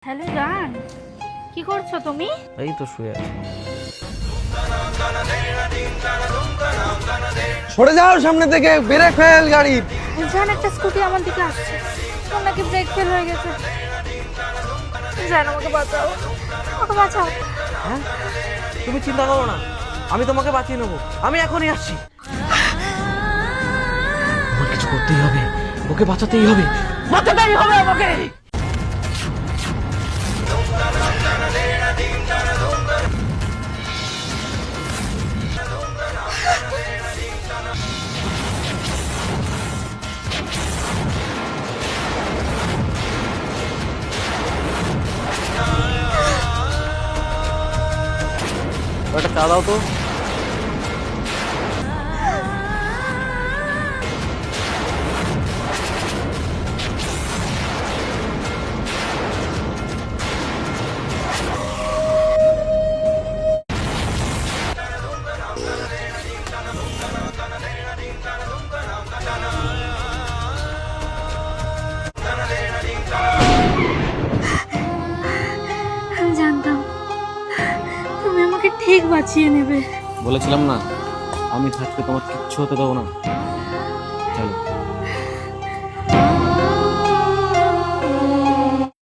Hello জান, কি করছো তুমি? এই তো শুয়ে আছি। সরে যাও সামনে থেকে, ব্রেক ফেল গাড়ি। জান, একটা স্কুটি আমার দিকে আসছে, ওর নাকি ব্রেক ফেল হয়ে গেছে। জান, আমাকে বাঁচাও, আমাকে বাঁচাও। হ্যাঁ, তুমি চিন্তা করো না, আমি তোমাকে বাঁচিয়ে নেবো। আমি এখনই আসছি। আমার কিছু করতেই হবে, ওকে বাঁচাতেই হবে, বাঁচাতেই হবে আমাকে। একটা চা দাও তো। আমি জানতাম তুমি আমাকে ঠিক বাঁচিয়ে নেবে। বলেছিলাম না, আমি থাকতে তোমার কিচ্ছু হতে দেবো না। চলো।